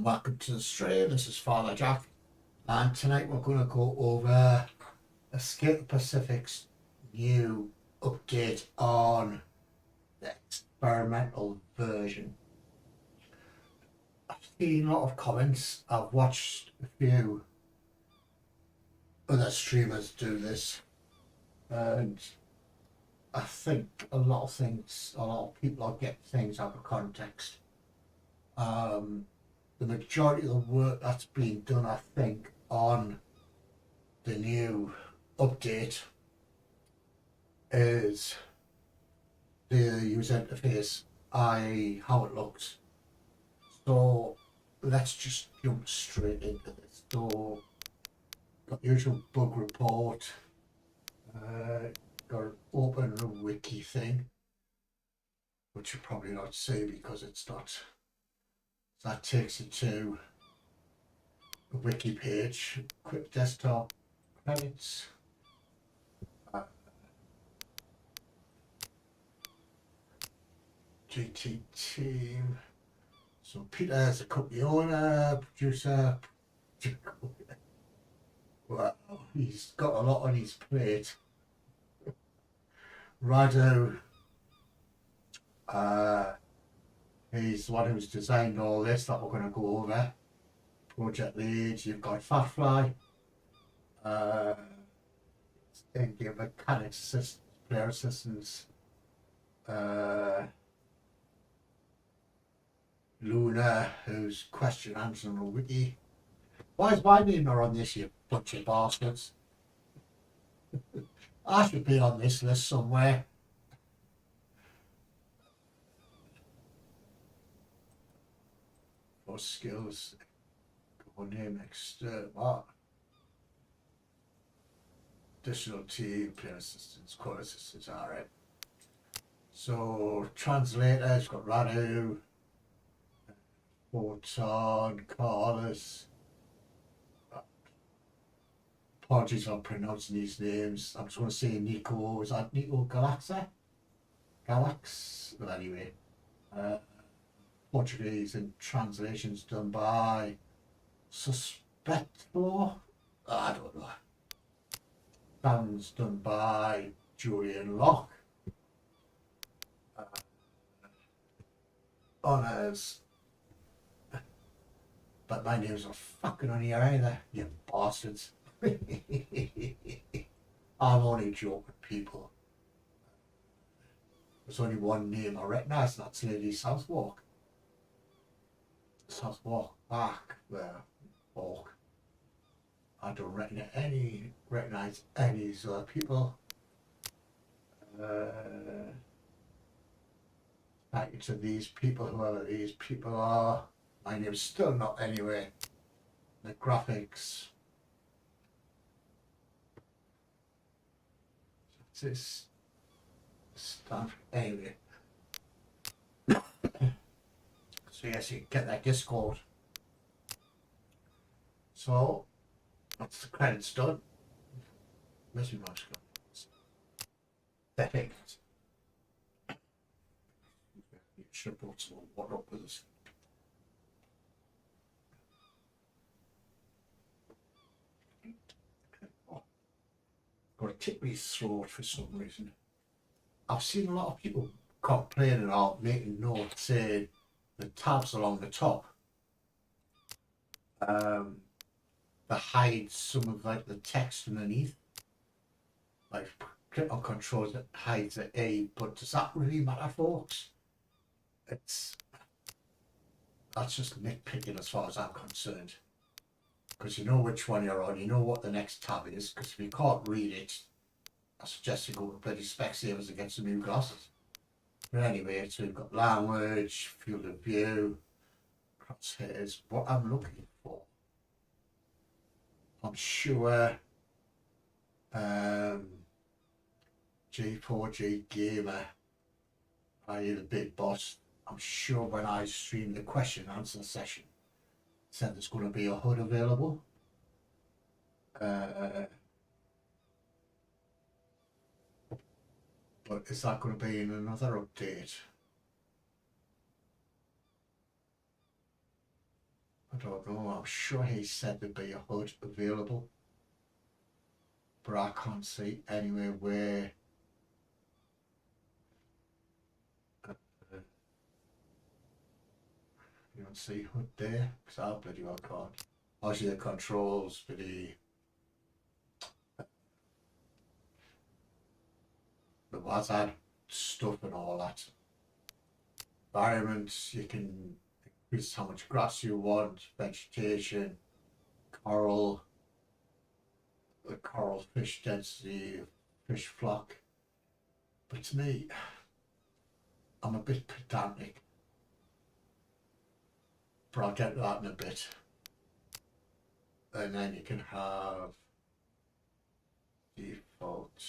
welcome to the stream. This is Father Jack, and tonight we're going to go over Escape Pacific's new update on the experimental version. I've seen a lot of comments. I've watched a few other streamers do this, and I think a lot of people are getting things out of context. The majority of the work that's been done, I think, on the new update is the user interface, how it looks. So let's just jump straight into this. So, got the usual bug report, got an open a wiki thing, which you'll probably not see because it's not. That takes you to a wiki page, quick desktop, credits, GT team. So Peter is the company owner, producer. Well, he's got a lot on his plate. Rado, he's the one who's designed all this that we're going to go over. Project leads, you've got Fatfly, in-game mechanics, player assistants, Luna, who's question answering the wiki. Why is my name not on this, you bunch of bastards? I should be on this list somewhere. For skills, go name next, what? Additional team, player assistants, core assistants, alright. So, translators, got Radu, Photon, Carlos. Apologies on pronouncing these names. I'm just going to say Nico. Is that Nico Galaxa? Galax? But anyway. Portuguese and translations done by Suspectfloor. I don't know. Sounds done by Julian Locke. Honours. But my name's not fucking on here either, you bastards. I'm only joking, people. There's only one name I recognise, and that's Lady Southwark. Southwark back there, walk. I don't recognise any of these other people. Thank you to these people, whoever these people are. My name's still not anywhere. The graphics. This stuff anyway. So yes, you can get that Discord. So that's the credits done. Where's my mouse gone? Perfect. You should have brought some water up with us. Got a tickly throat for some reason. I've seen a lot of people complaining or making notes saying the tabs along the top that hide some of like the text underneath. Like click on controls that hides the A, but does that really matter, folks? That's just nitpicking as far as I'm concerned. Because you know which one you're on, you know what the next tab is, because if you can't read it, I suggest you go to bloody Specsavers and get some new glasses. But anyway, so we've got language, field of view, crosshairs, what I'm looking for. I'm sure G4G Gamer, i.e. the big boss, I'm sure when I stream the question and answer session, said there's going to be a HUD available. But is that going to be in another update? I don't know, I'm sure he said there'd be a HUD available, but I can't see anywhere where you don't see HUD there, because I bloody well can't. Obviously the controls for the hazard stuff and all that. Environments, you can increase how much grass you want, vegetation, coral, the coral fish density, fish flock. But to me, I'm a bit pedantic, but I'll get to that in a bit. And then you can have default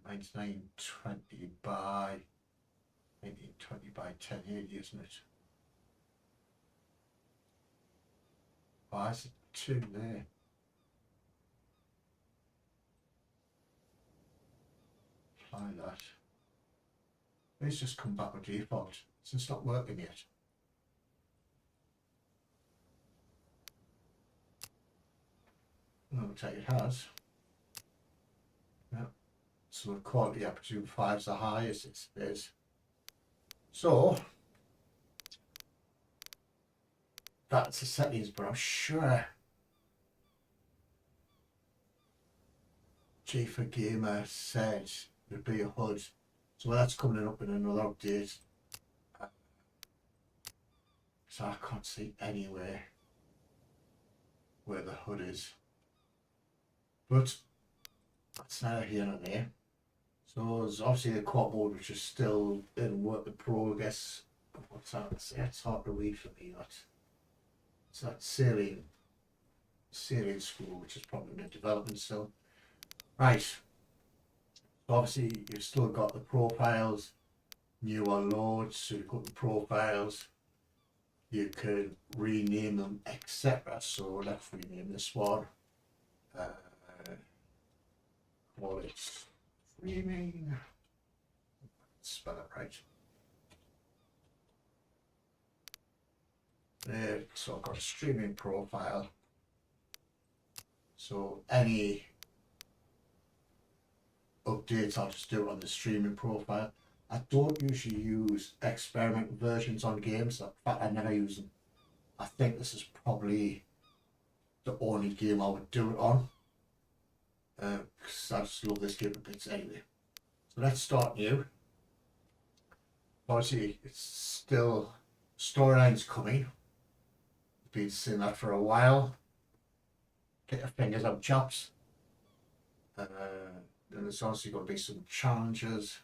1920 by 1920 by 1080, isn't it? Why is it 2 there? Apply that. Let's just come back with default. It's just not working yet. No, looks like it has. Yeah. So the quality, I presume 5's the highest it is. So that's the settings, but I'm sure G for Gamer said there'd be a HUD. So that's coming up in another update. So I can't see anywhere where the HUD is. But that's neither here nor there. So there's obviously the quad mode, which is still in work in progress. What's that? It's hard to read for me. It's that sailing school, which is probably in development still. Right. So obviously you've still got the profiles, newer loads, so you've got the profiles. You can rename them, etc. So let's rename this one. Call it streaming. Spell it right. There, so I've got a streaming profile. So any updates I'll just do it on the streaming profile. I don't usually use experimental versions on games. In fact, I never use them. I think this is probably the only game I would do it on. Because I just love this game a bit anyway. So let's start new. Obviously, it's still storyline's coming. Been seeing that for a while. Get your fingers out, chaps. Then there's also going to be some challenges.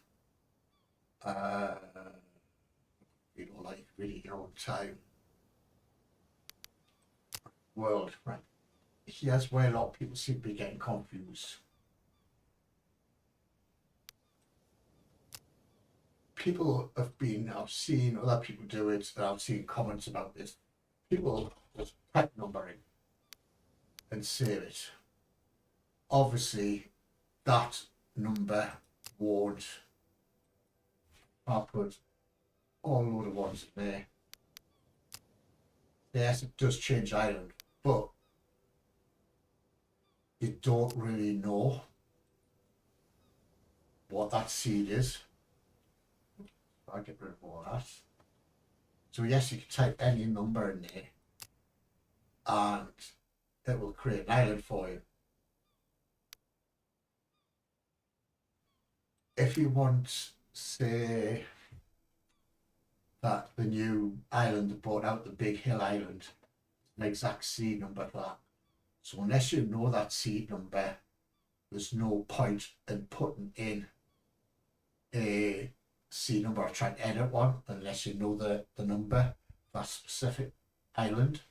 You know, like really your own time. World, right? Here's where a lot of people seem to be getting confused. People have been, I've seen other people do it, and I've seen comments about this. People just type number in and save it. Obviously, that number won't. I'll put all load of ones in there. Yes, it does change island, but you don't really know what that seed is. I'll get rid of all that. So yes, you can type any number in there and it will create an island for you. If you want, say, that the new island brought out, the Big Hill Island, an exact seed number for that. So unless you know that seed number, there's no point in putting in a seed number or trying to edit one unless you know the number for that specific island.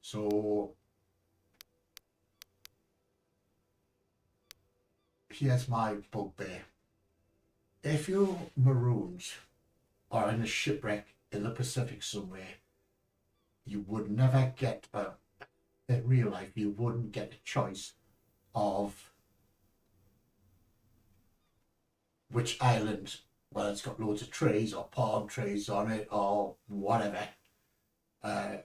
So here's my bugbear. If you're marooned or in a shipwreck in the Pacific somewhere, you would never get in real life, you wouldn't get a choice of which island well, it's got loads of trees or palm trees on it or whatever, uh,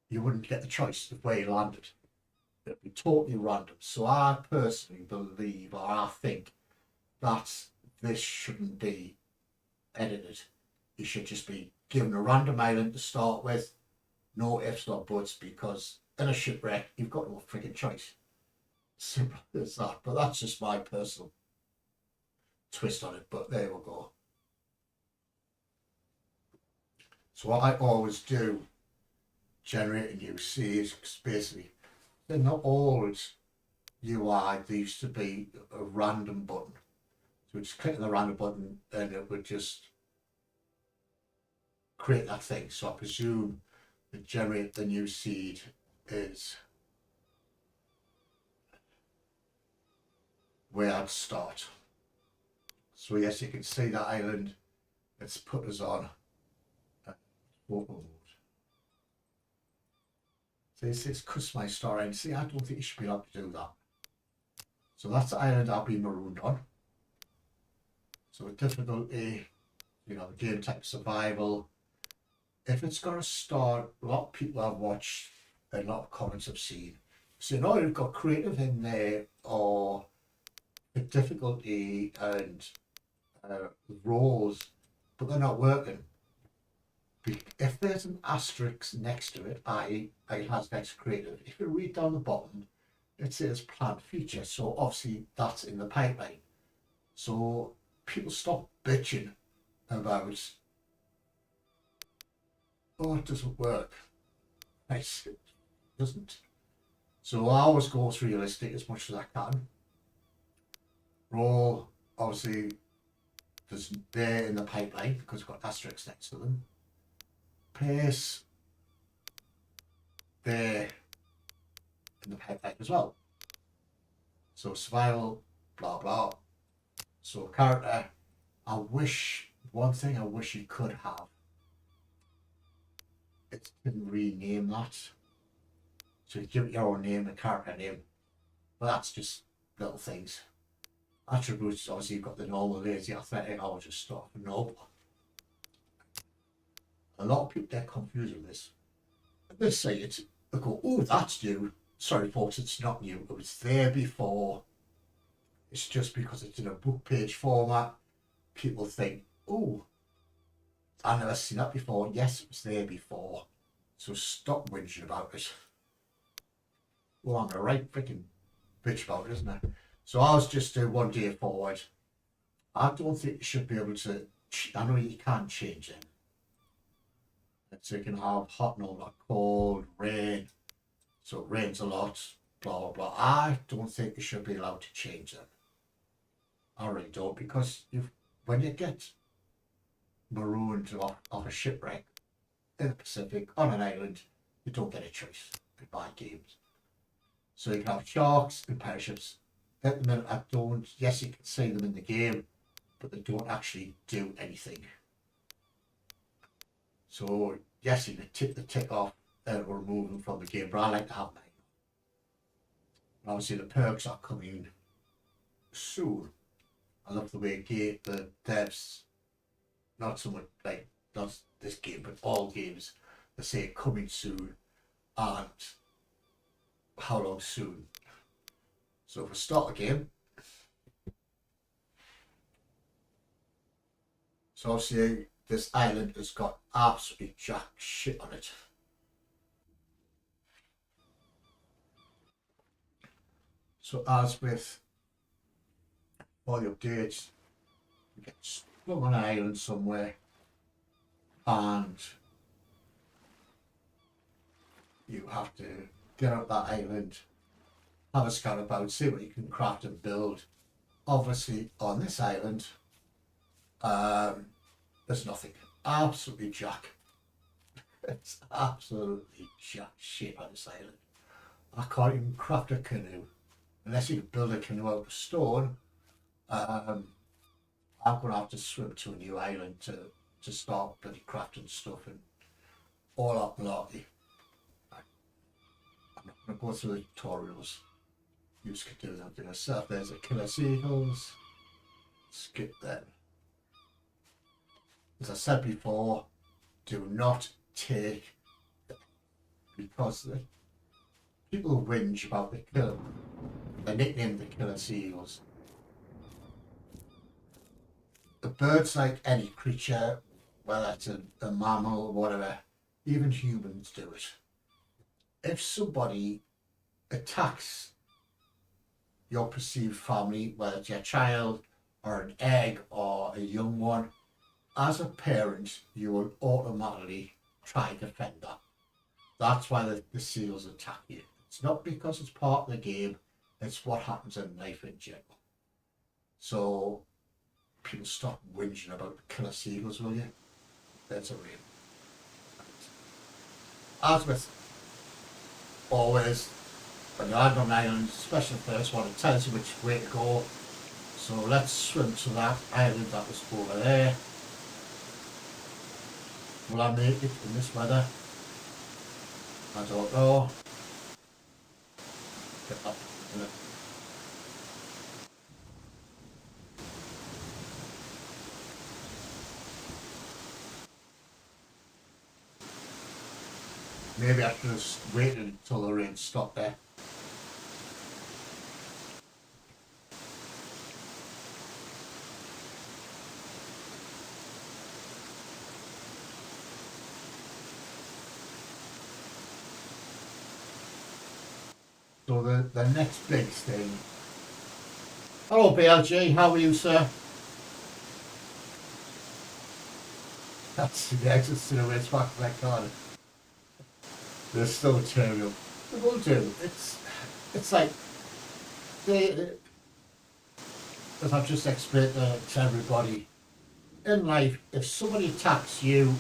you wouldn't get the choice of where you landed. It'd be totally random. So I personally believe, or I think, that this shouldn't be edited. You should just be given a random island to start with, no ifs or buts, because in a shipwreck, you've got no freaking choice. Simple as that. But that's just my personal twist on it. But there we go. So what I always do, generate a new C, is basically, they're not always UI. There used to be a random button. So just click on the random button and it would just create that thing. So I presume the generate the new seed is where I'd start. So yes, you can see that island. Let's put us on photo mode. So this is customize story, and see, I don't think you should be able to do that. So that's the island I'll be marooned on. So difficulty, you know, game type survival. If it's going to start, a lot of people have watched, a lot of comments have seen. So now you've got creative in there, or the difficulty and roles, but they're not working. If there's an asterisk next to it, i.e. it has next creative, if you read down the bottom, it says planned feature. So obviously that's in the pipeline. So people stop bitching about, oh, it doesn't work. Nice, it doesn't. So I always go as realistic as much as I can. Role, obviously, they're in the pipeline because we've got asterisks next to them. Pace, they're in the pipeline as well. So survival, blah blah. So character, one thing I wish you could have, it didn't rename that. So you give it your own name, a character name, but that's just little things. Attributes, obviously you've got the normal, lazy, athletic, I'll just start from nope. A lot of people get confused with this. They say it, they go, oh, that's new. Sorry folks, it's not new. It was there before. It's just because it's in a book page format. People think, oh, I've never seen that before. Yes, it was there before. So stop whinging about it. Well, I'm a right freaking bitch about it, isn't I? So I was just do 1 day forward. I don't think you should be able to, I know you can't change it. So you can have hot, no, not cold, rain. So it rains a lot, blah, blah, blah. I don't think you should be allowed to change them. I really don't, because when you get marooned off a shipwreck in the Pacific on an island, you don't get a choice to buy games. So you can have sharks and parachutes. At the minute, I don't. Yes, you can see them in the game, but they don't actually do anything. So yes, you can tick the tick off and remove them from the game, but I like to have mine. And obviously the perks are coming soon. I love the way the devs, not so much like not this game, but all games, they say coming soon, and how long soon. So if we start a game, so obviously this island has got absolutely jack shit on it. So as with all the updates, you get stuck on an island somewhere and you have to get out that island, have a scout about, see what you can craft and build. Obviously on this island, there's nothing. Absolutely jack. It's absolutely jack shit on this island. I can't even craft a canoe. Unless you can build a canoe out of stone, I'm going to have to swim to a new island to start bloody crafting stuff and all that malarkey. I'm not going to go through the tutorials. You just can do that to yourself. There's a killer seagulls. skip them. As I said before, do not take, because the people whinge about the killer. They nicknamed the killer seals. The bird's like any creature, whether it's a mammal or whatever, even humans do it. If somebody attacks your perceived family, whether it's your child or an egg or a young one, as a parent, you will automatically try to defend that. That's why the seals attack you. It's not because it's part of the game, it's what happens in life in general. So people stop whinging about the killer seagulls, will you? There's a real. As with always, when you land on an island, especially the first one, it tells you which way to go. So let's swim to that island that was over there. Will I make it in this weather? I don't know. Get that in it. Maybe I should have waited until the rain stopped there. So the next big thing. Hello BLG, how are you, sir? That's the exit to the race back to that corner. They're still material. They will do. It's like as I've just explained to everybody, in life, if somebody attacks you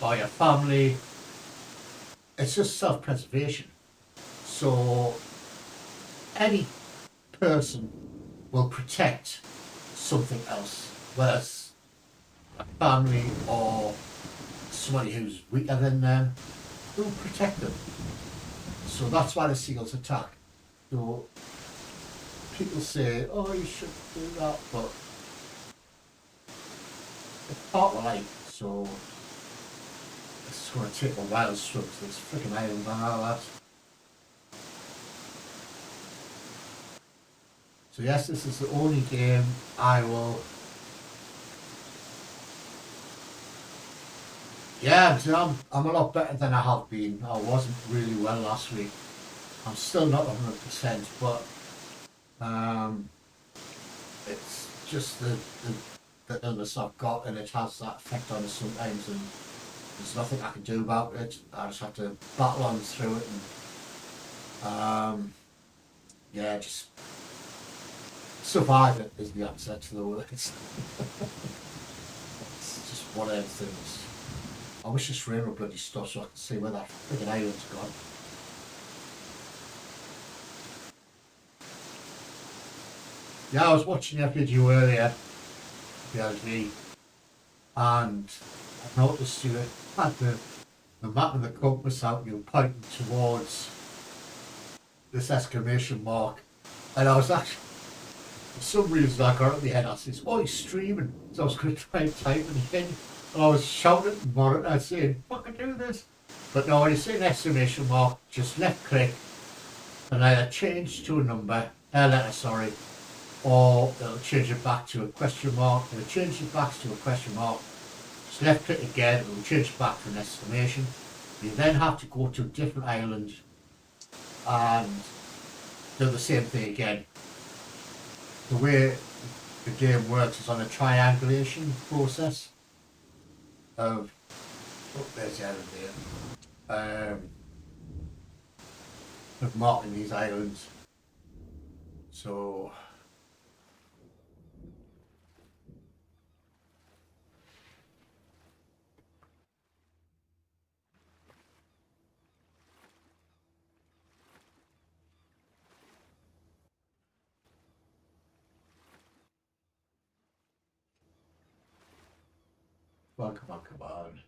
or your family, it's just self-preservation. So any person will protect something else, whether it's a family or somebody who's weaker than them, they'll protect them. So that's why the seagulls attack. So people say, oh, you shouldn't do that, but it's part of life, so it's going to take a while to swim to this freaking island and all that. So yes, this is the only game I will. Yeah, I'm a lot better than I have been. I wasn't really well last week. I'm still not 100%, but it's just the illness I've got, and it has that effect on us sometimes, and there's nothing I can do about it. I just have to battle on through it, and yeah, just survive it is the answer to the words. It's just one of them things. I wish this rain would bloody stop so I can see where that friggin' island's gone. Yeah, I was watching your video earlier, BLG, and I noticed you had the map and the compass out, you were pointing towards this exclamation mark, and I was actually, for some reason I got it in my head, I said, oh, he's streaming, so I was going to try and type it in, and I was shouting at the monitor saying, fucking do this. But no, when you see an exclamation mark, just left click, and either change to a number, a letter, sorry, or it'll change it back to a question mark. If it changes it back to a question mark, just left click again, it'll change it back to an exclamation. You then have to go to a different island and do the same thing again. The way the game works is on a triangulation process of, oh, there's the island there, of marking these islands. So well, come on.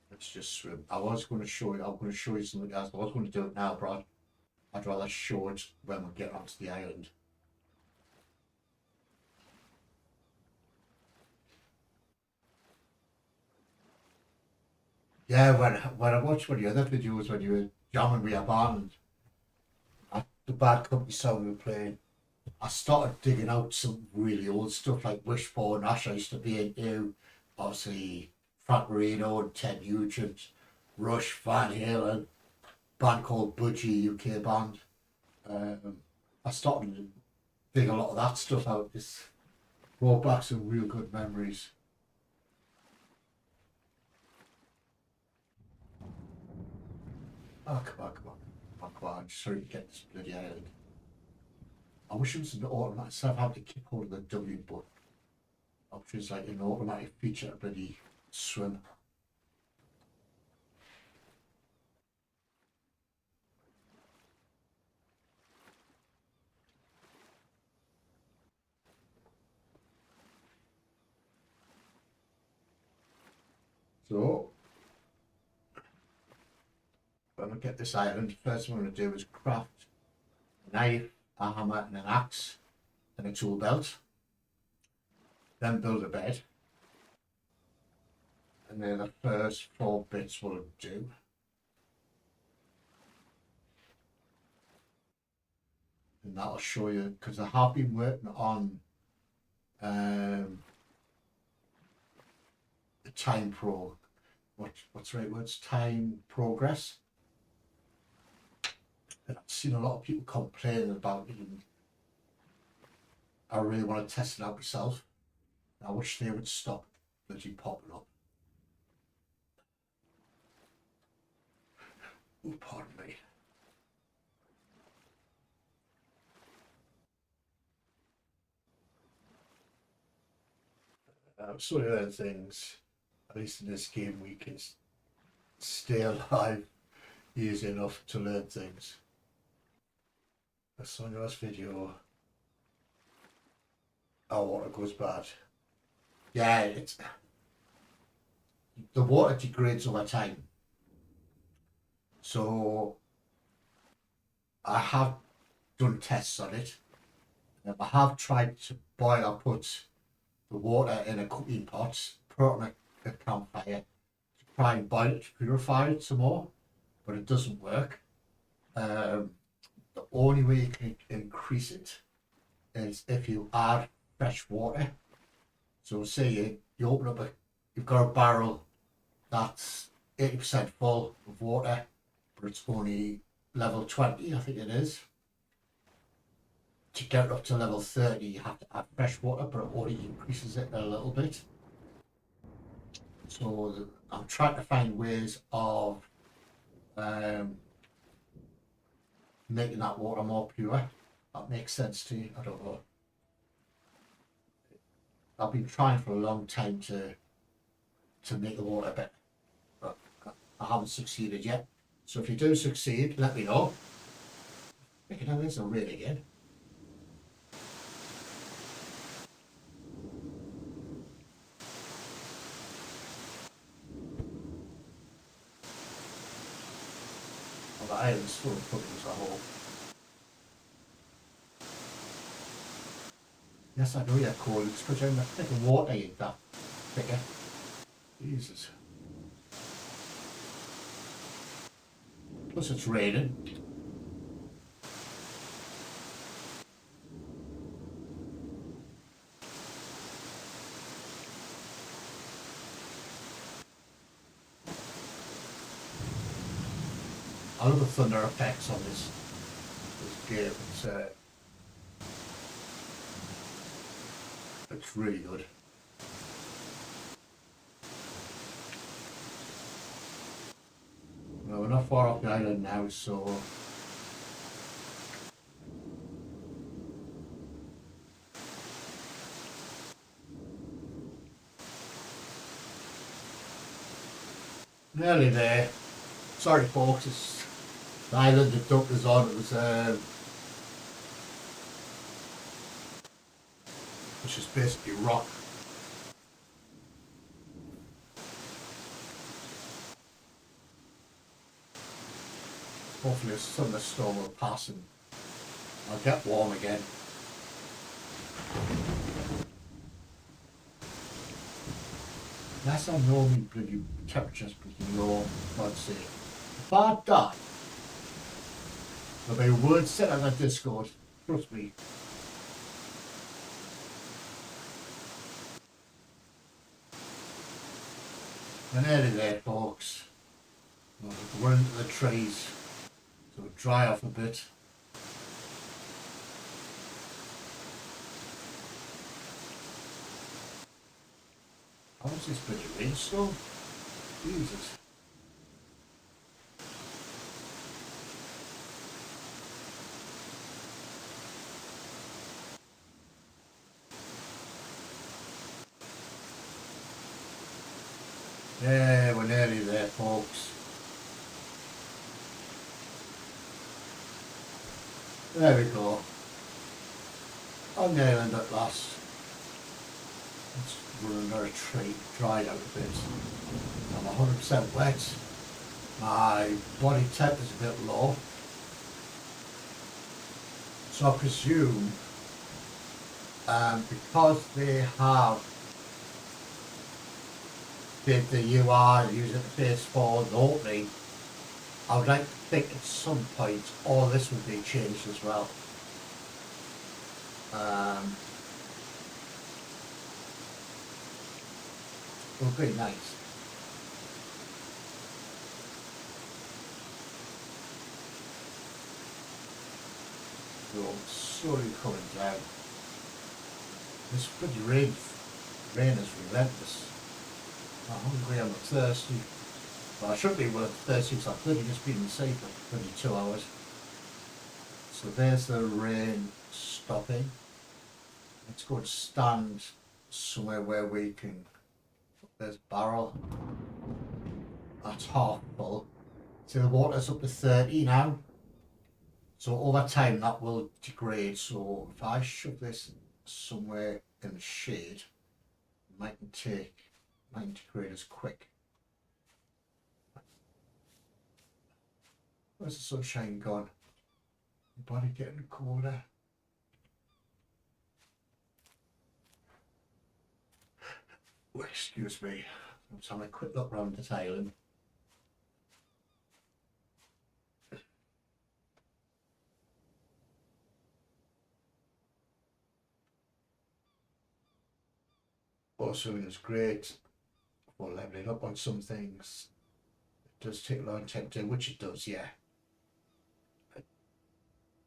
Let's just swim. I was going to show you, I'm going to show you something else. I was going to do it now, but I'd rather show it when we get onto the island. Yeah, when I watched one of the other videos when you were jamming with your band, at the Bad Company song we were playing, I started digging out some really old stuff like Wishbone Ash I used to be into, obviously Frank Marino and Ted Nugent, Rush, Van Halen, band called Budgie, UK band. Um, I started to dig a lot of that stuff out. It's brought back some real good memories. Oh, come on, come on. Oh, come on, I'm just trying to get this bloody island. I wish it was an automatic, instead of having to keep hold of the W button. I wish it was like an automatic feature to bloody swim. So, when I get this island, first thing I'm going to do is craft a knife, a hammer, and an axe, and a tool belt. Then build a bed. And then the first 4 bits will do. And that'll show you, because I have been working on the time what's the right words? Time progress. And I've seen a lot of people complaining about it, and I really want to test it out myself. I wish they would stop bloody popping up. Oh, pardon me. Some of the things, at least in this game, we can stay alive easy enough to learn things. I saw in your last video, our water goes bad. Yeah, it's the water degrades over time. So I have done tests on it. I have tried to boil or put the water in a cooking pot, put it on a campfire to try and boil it to purify it some more, but it doesn't work. The only way you can increase it is if you add fresh water. So say you open up you've got a barrel that's 80% full of water, but it's only level 20, I think it is. To get it up to level 30, you have to add fresh water, but it only increases it a little bit. So I'm trying to find ways of making that water more pure. That makes sense to you? I don't know. I've been trying for a long time to make the water better, but I haven't succeeded yet. So if you do succeed, let me know. Making out this a rain again. Well, the island's full of puddles, I hope. Yes, I know you're cold. It's because you're in the thick of water, you that thicker. Jesus. Plus it's raining. I love the thunder effects on this game. It's really good. Well, we're not far off the island now, so nearly there. Sorry, folks. It's the island the duck is on. It was which is basically rock. Hopefully some of the storm will pass and I'll get warm again. Unless I know my bloody temperature's pretty low, for God's sake. If I die, there'll be words said on that Discord. Trust me. And nearly there, folks. We're into the trees, so it'll dry off a bit. How is this bloody rainstorm? Jesus. Yeah, we're nearly there, folks. There we go. On the island at last. We're under a tree, dried out a bit. I'm 100% wet. My body temp is a bit low. So I presume because they have did the UI user interface for the opening, I would like to think at some point all this would be changed as well. It would be nice. So slowly coming down. This bloody rain is relentless. I'm hungry, I'm not thirsty. Well, I should be thirsty because I've bloody just been in the sea for 22 hours. So there's the rain stopping. Let's go and stand somewhere where we can. There's barrel. That's half full. So the water's up to 30 now. So over time that will degrade. So if I shove this somewhere in the shade, it mightn't degrade as quick. Where's the sunshine gone? My body getting colder. Oh, excuse me. I'm just having a quick look around this island. Also, it's great for leveling up on some things. It does take a long time to do, which it does, yeah. I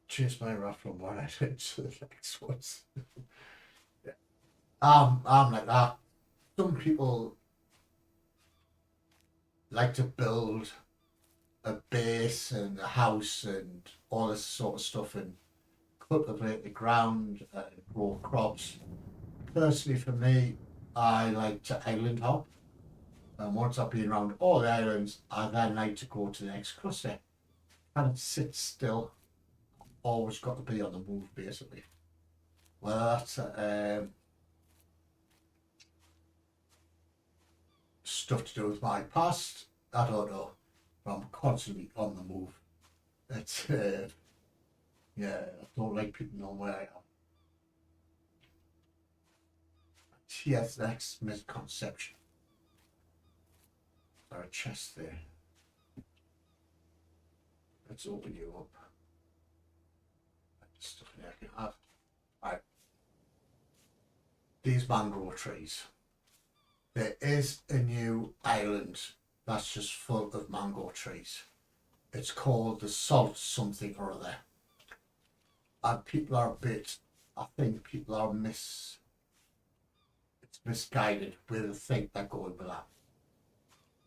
changed my wrath from one item to the next ones. Yeah. I'm like that. Some people like to build a base and a house and all this sort of stuff and cultivate the ground and grow crops. Personally, for me, I like to island hop. And once I've been around all the islands, I then like to go to the next cluster. Can't sit still. Always got to be on the move, basically. Well, that's stuff to do with my past. I don't know. But I'm constantly on the move. It's yeah, I don't like people knowing where I am. Yes, next misconception. There's a chest there. Let's open you up. Stuff I can have. Right. These mangrove trees. There is a new island that's just full of mango trees. It's called the Salt something or other. And people are a bit, I think people are misguided with the thing they're going with that.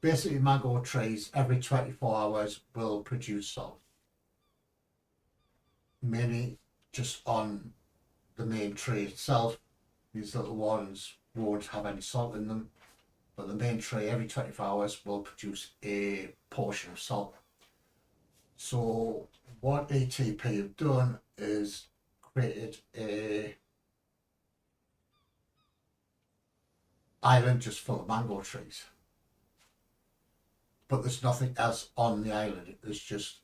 Basically, mango trees every 24 hours will produce salt. Mainly just on the main tree itself. These little ones won't have any salt in them, but the main tree every 24 hours will produce a portion of salt. So what ATP have done is created a island just full of mango trees. But there's nothing else on the island. It's just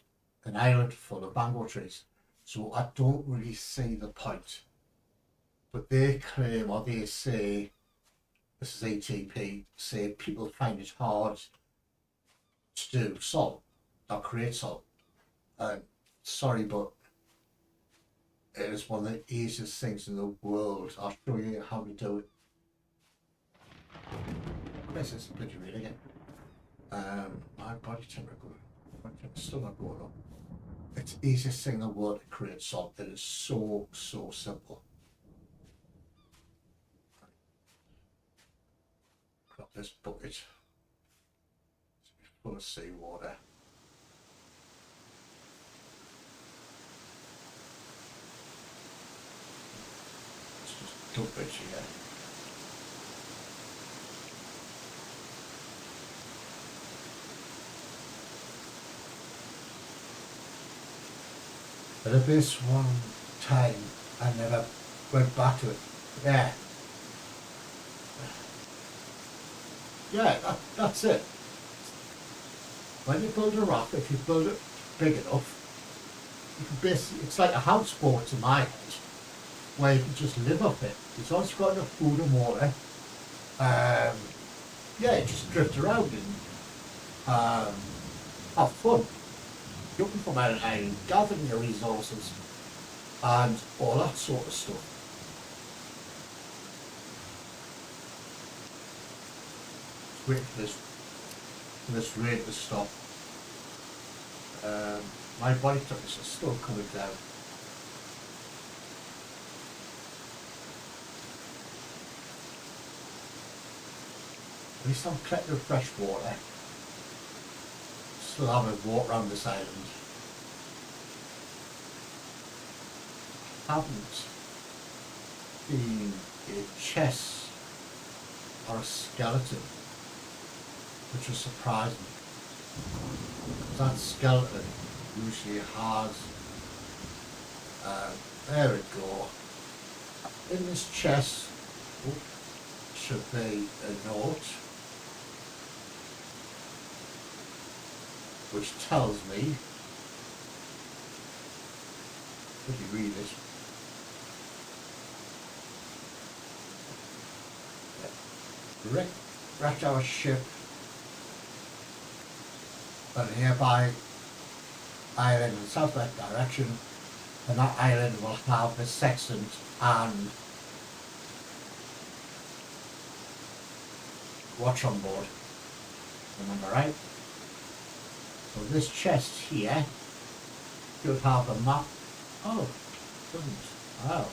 an island full of mango trees. So I don't really see the point. But they claim, or they say, this is ATP, say people find it hard to do salt or create salt. Sorry, but it is one of the easiest things in the world. I'll show you how to do it. This is a bloody read again. My body temperature still not going up. It's the easiest thing in the world to create salt. It is so simple. Got this bucket. It's full of seawater. Let's just dump it here. But this one time I never went back to it. Yeah. Yeah, that's it. When you build a raft, if you build it big enough, you can basically, it's like a houseboat to my house, where you can just live off it. As long as you've got enough food and water, yeah, you just drift around and have fun. Looking from island to island, gathering your resources, and all that sort of stuff. Wait for this rain to stop. My body temperatures are still coming down. At least I'm collecting fresh water. Still having walk around this island. Haven't seen a chest or a skeleton, which was surprising. That skeleton usually has, there we go. In this chest should be a note, which tells me, let me read it. Wrecked our ship on a nearby island in the southwest direction, and that island will have the Sextant and watch on board. Remember, right? So this chest here should have a map. Oh, it doesn't. Wow.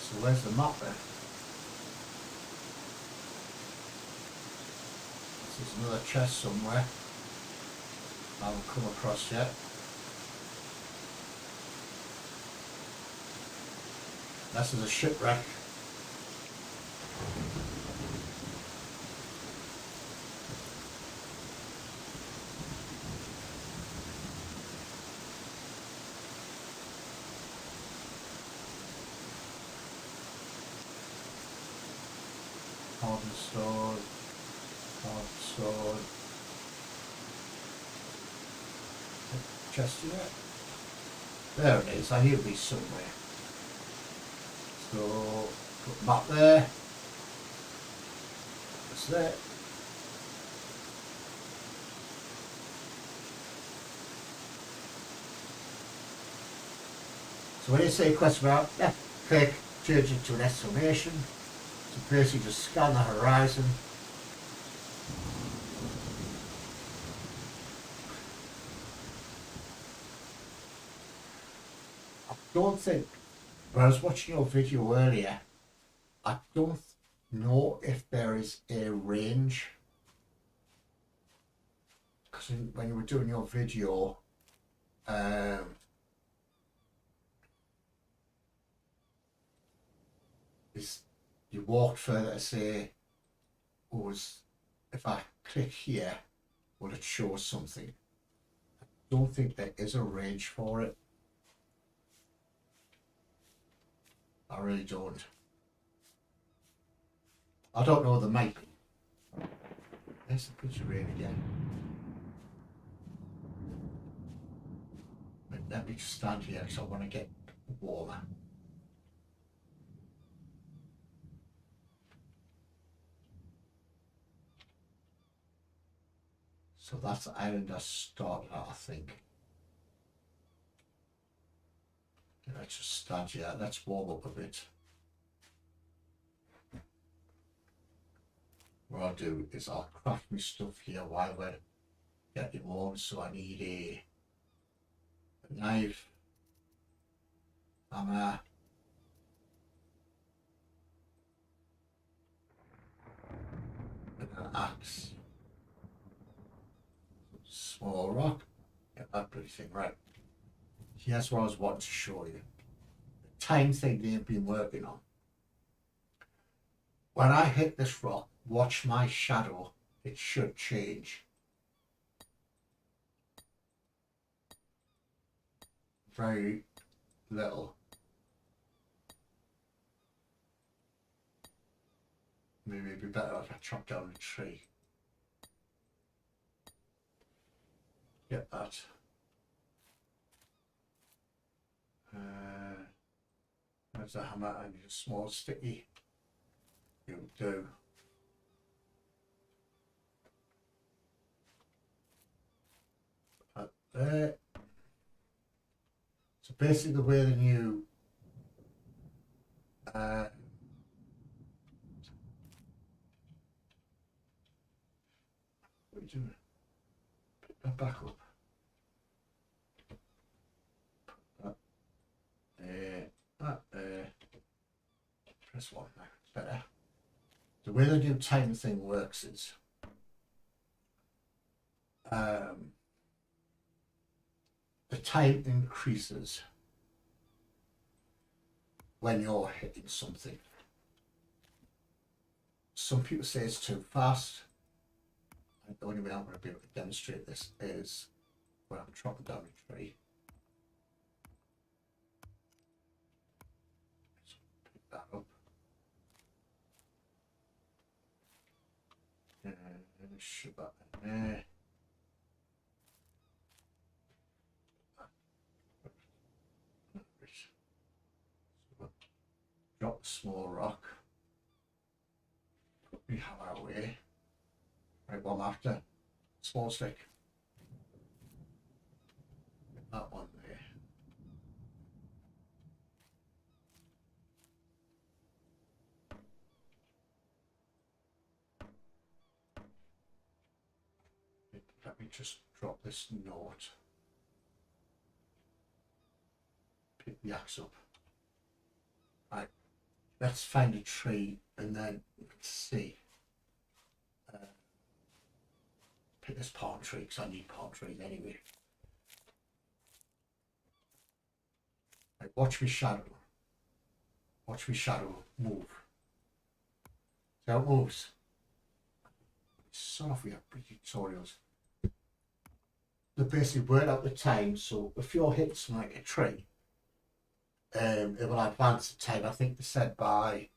So where's the map there? This is another chest somewhere I haven't come across yet. This is a shipwreck. Sword. Chest yet? There it is. I hear it be somewhere. So put map there. That's it. So when you say question mark, left click, change it to an exclamation. So basically just scan the horizon. I don't think, when I was watching your video earlier, I don't know if there is a range. Because when you were doing your video, you walked further to say, if I click here, will it show something? I don't think there is a range for it. I really don't. I don't know, there might be. There's the picture rain again. Let me just stand here because I want to get warmer. So that's the island I started at, I think. Let's just stand here. Let's warm up a bit. What I'll do is I'll craft my stuff here while we're getting warm. So I need a knife, hammer, and an axe. Small rock. Get that pretty thing right. Here's what I was wanting to show you. The time thing they've been working on. When I hit this rock, watch my shadow. It should change. Very little. Maybe it'd be better if I chop down a tree. Get that. There's a hammer. I need a small sticky. You'll do. There. So basically the way the new what are you doing? Pick that back up. Put that there, that there. Press one now, it's better. The way the new time thing works is the time increases when you're hitting something. Some people say it's too fast. And the only way I'm going to be able to demonstrate this is when I'm chopping down a tree. Let's pick that up. And shove that in there. Drop the small rock. Put me hammer away. Right, one after. Small stick. Get that one there. Let me just drop this note. Pick the axe up. Right. Let's find a tree and then let's see. Pick this palm tree because I need palm trees anyway. Right, watch me shadow. Watch me shadow move. See how it moves? Son of we have pretty tutorials. They basically work out the time, so if you're hitting something like a tree, it will advance the time. I think they said by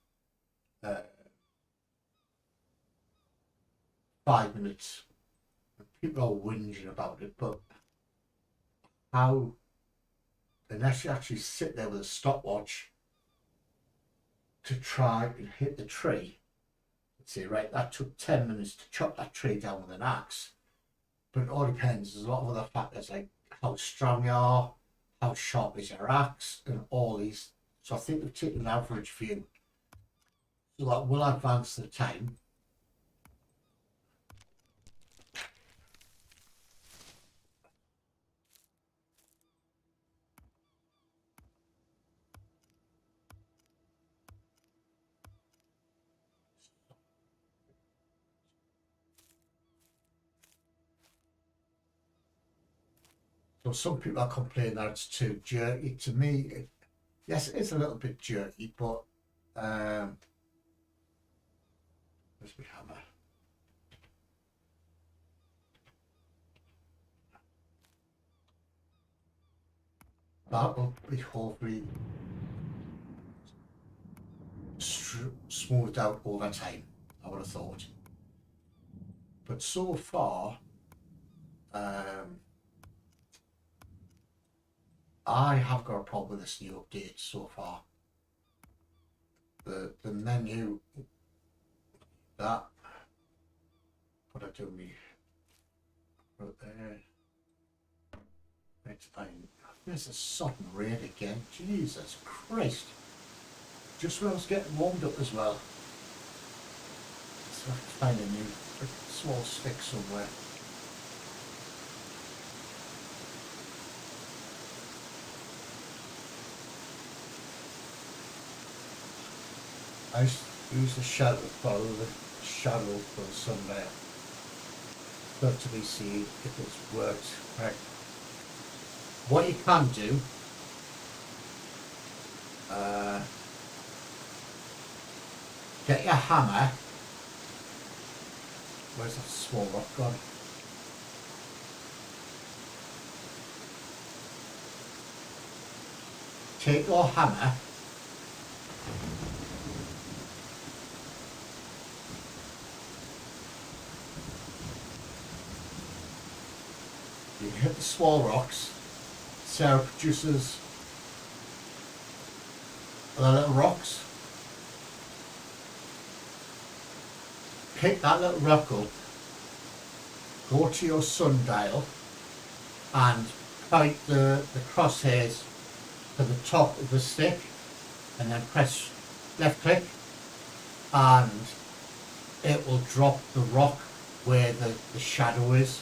5 minutes. People are whinging about it, but how, unless you actually sit there with a stopwatch to try and hit the tree, say, right, that took 10 minutes to chop that tree down with an axe. But it all depends. There's a lot of other factors like how strong you are, how sharp is your axe, and all these. So I think we've taken an average view. So that will advance the time. So some people are complaining that it's too jerky. To me, yes, it is a little bit jerky, but where's my hammer? That will be hopefully smoothed out over time, I would have thought. But so far, I have got a problem with this new update so far. The menu, that, what I do me, Put there. Right, fine. There's a sudden rain again. Jesus Christ. Just when I was getting warmed up as well. So I have to find a new small stick somewhere. I use the shadow to follow the shadow for the sundial. Got to be seen if it's worked. Right. What you can do, get your hammer. Where's that small rock gone? Take your hammer. You hit the small rocks. Sarah produces the little rocks. Pick that little rock up, go to your sundial and point the crosshairs to the top of the stick and then press left click and it will drop the rock where the shadow is.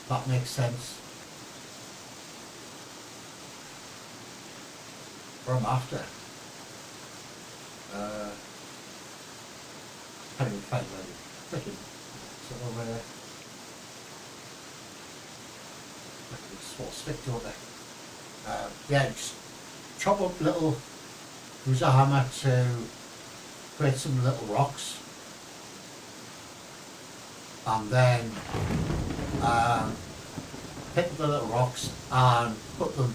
That makes sense. What I'm after. Can't even find where the freaking sort of small stick to it. Yeah, just chop up little, use a hammer to create some little rocks, and then pick the little rocks and put them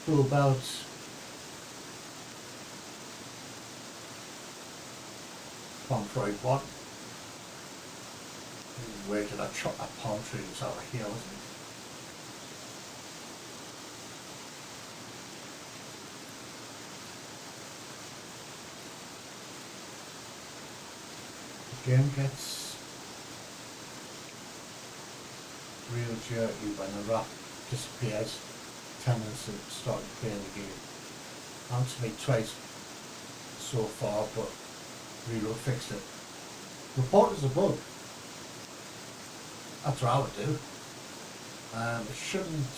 to about one. Where did I chop that palm tree? It was over here, wasn't it? The game gets real jerky when the rock disappears. Tenants and starting playing the game. Happened to me twice so far, but Reload fixed it. Report as a bug. That's what I would do. It shouldn't.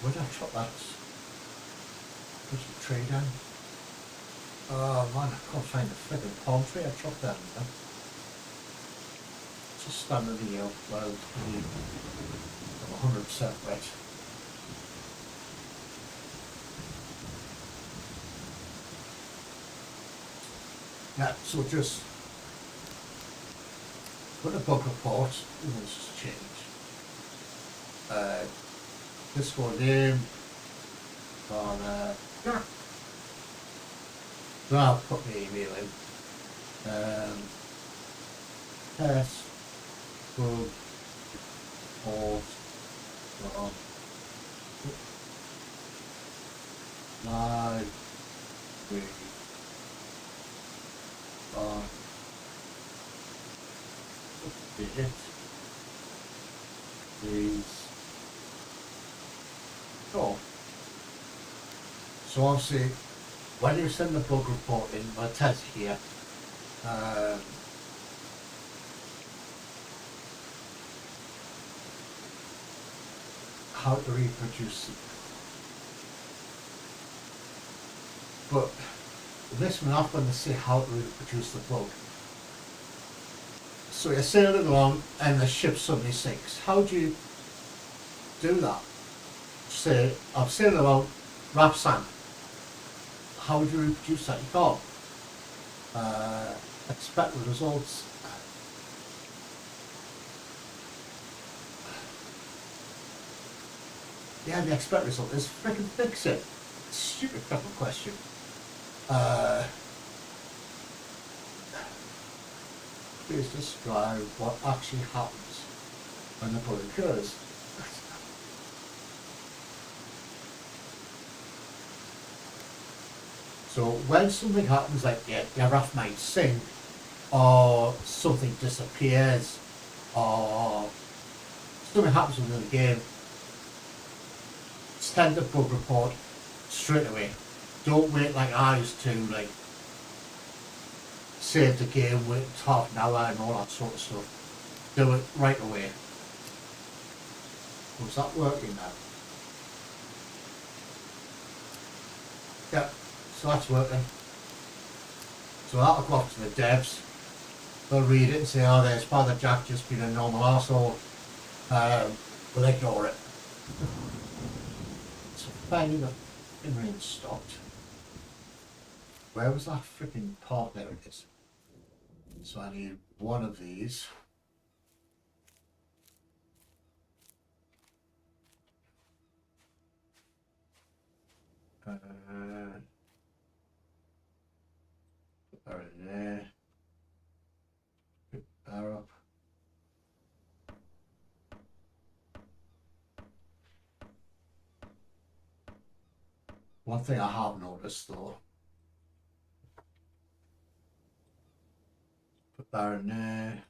Where did I chop that? Put the tree down. Oh man, I can't find the flipping palm tree I chopped down there. Just standing here while I'm 100% wet. Yeah, so just put a bug report, let's just change. Discord name, on yeah. Then I'll put my email in. Test, bug, report, on live, with it, please. Oh. So obviously, when you send the bug report in, well, it tells you here, how to reproduce it. But this one off when they say how to reproduce the bug. So you're sailing along and the ship suddenly sinks. How do you do that? Say, I'm sailing along, wrap sand. How do you reproduce that? You can't. Expect the results. Yeah, the expect result is freaking fix it. Stupid fucking question. please describe what actually happens when the bug occurs. So when something happens, like your RAF might sink, or something disappears, or something happens within the game, send a bug report straight away. Don't wait like I used to, like save the game, wait half an hour and all that sort of stuff. Do it right away. Was that working now? Yep, so that's working. So that'll go off to the devs. They'll read it and say, oh, there's Father Jack just being a normal arsehole. We'll ignore it. So finally the rain stopped. Where was that freaking part? There it is. So I need one of these. Put that in there. Pick that up. One thing I have noticed though, put that in there.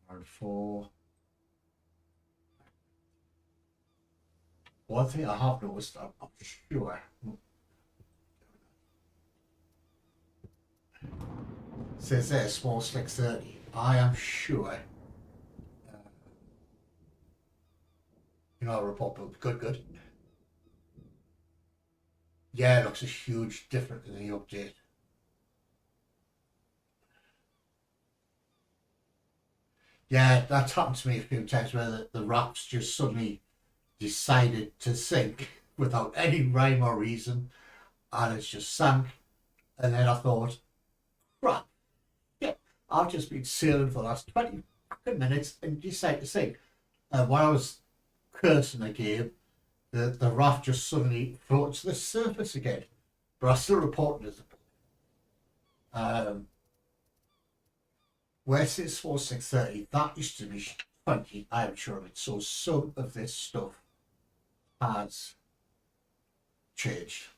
Hard 4. One thing I have noticed, I'm sure. Says there, small slick 30. I am sure. You know, report book. Good. Yeah, it looks a huge difference in the update. Yeah, that's happened to me a few times where the wraps just suddenly decided to sink without any rhyme or reason, and it's just sank. And then I thought, right, yeah, I've just been sailing for the last 20 minutes and decided to sink. And while I was cursing the game, the raft just suddenly floated to the surface again. But I still reported it. Where since 4630, that used to be 20, I am sure of it. So some of this stuff has changed.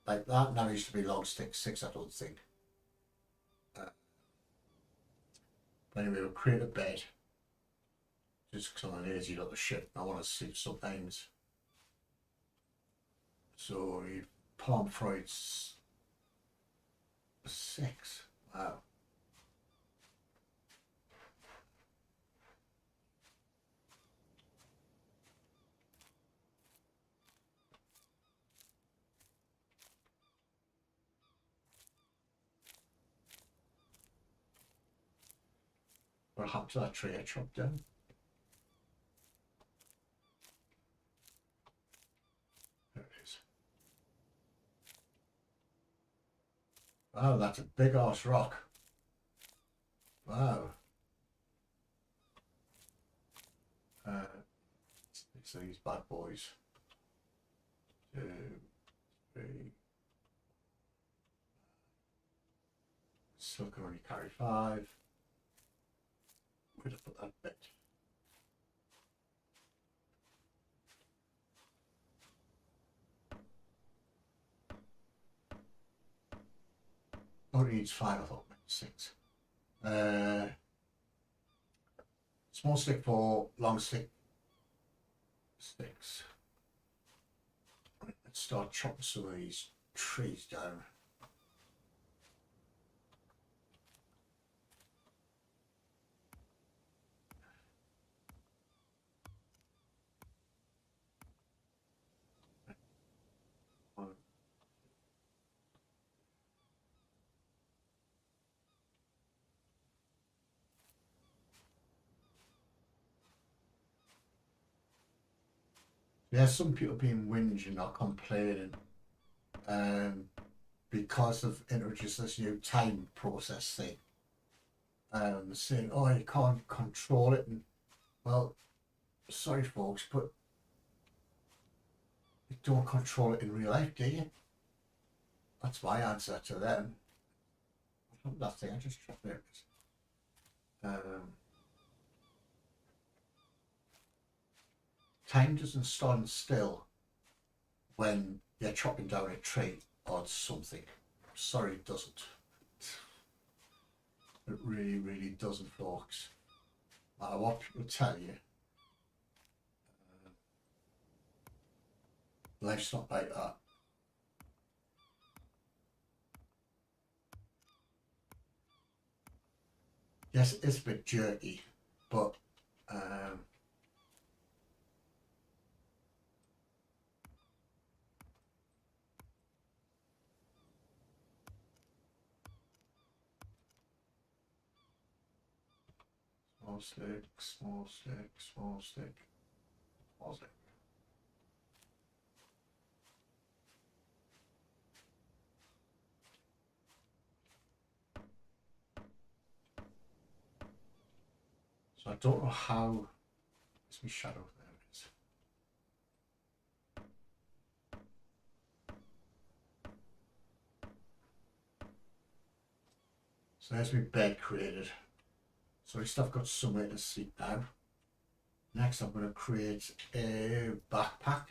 Like that now used to be long stick 6, I don't think. But anyway, we'll create a bed. Just because I'm lazy little shit. I want to sleep sometimes. So we palm Freud's 6. Wow. What happened to that tree I chopped down? There it is. Wow, that's a big ass rock. Wow. So these bad boys. 2, 3. Still can only carry 5. Where'd I put that bit? Only needs 5, I thought, 6. Small stick 4, long stick 6. Right, let's start chopping some of these trees down. There's some people being whinging or complaining because of introduced this new time process thing. Saying, oh, you can't control it. And well, sorry folks, but you don't control it in real life, do you? That's my answer to them. that thing I just dropped there. Time doesn't stand still when you're chopping down a tree or something. Sorry, it doesn't. It really, really doesn't, folks. No matter what people tell you, life's not like that. Yes, it's a bit jerky, but small stick, small stick, small stick, small stick. So I don't know how. It's my shadow. There it is. So there's my bed created. So at least I've got somewhere to sleep now. Next I'm going to create a backpack.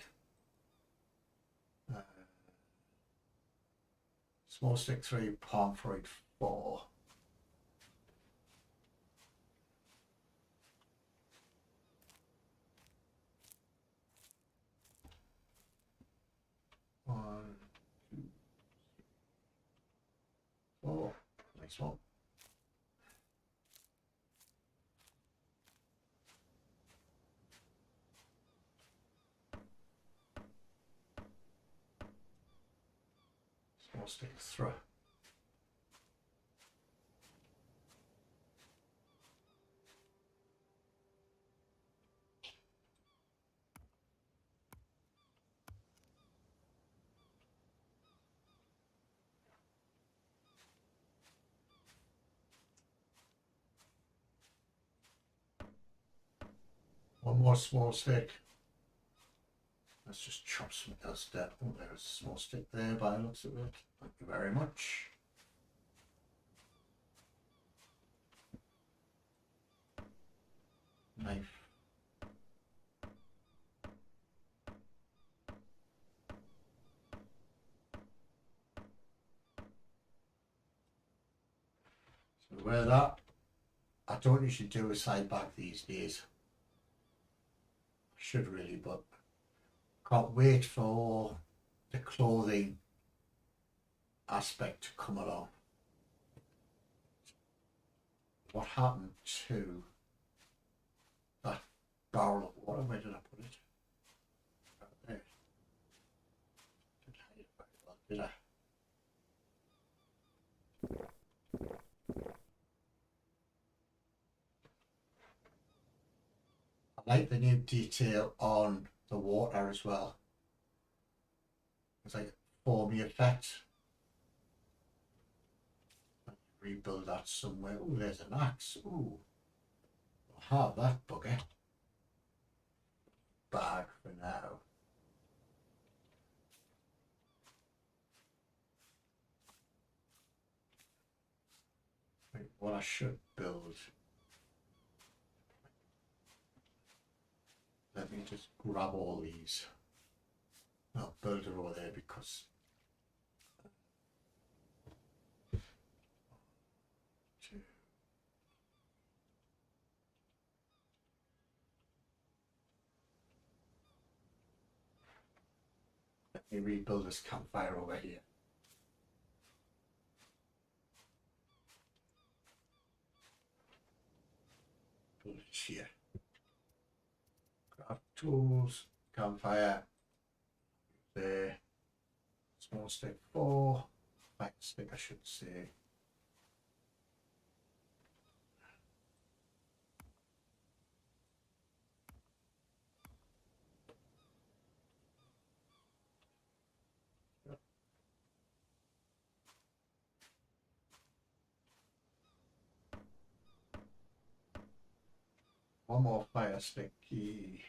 Small stick 3, palm fruit 4. One, 2, 4. Nice one. Small stick 3. One more small stick. Let's just chop something else down. Oh, there's a small stick there by the looks of it. Thank you very much. Knife. So wear that. I don't usually do a side back these days. I should really, but can't wait for the clothing aspect to come along. What happened to that barrel of water? Where did I put it? Right there. Didn't hide it very well, did I? I like the new detail on the water as well. It's like foamy effect. Rebuild that somewhere. Oh, there's an axe. Ooh, I'll have that bugger. Bag for now. Right, what I should build. Let me just grab all these. I'll build it over there because let me rebuild this campfire over here. Build it here. Craft tools, campfire. There. Small stick 4. Back stick, I should say. One more fire stick key.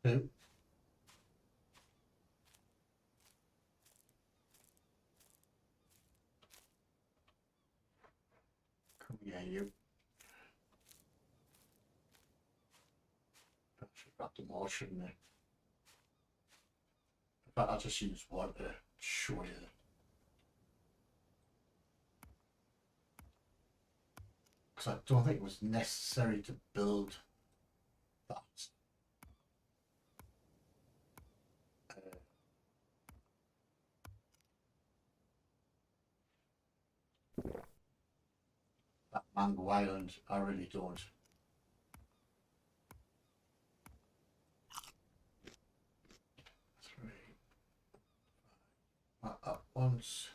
2. Come here, you. I should have got them all, shouldn't I? In fact, I'll just use one to show you. Because I don't think it was necessary to build that. That Mango Island, I really don't. 3. Up once.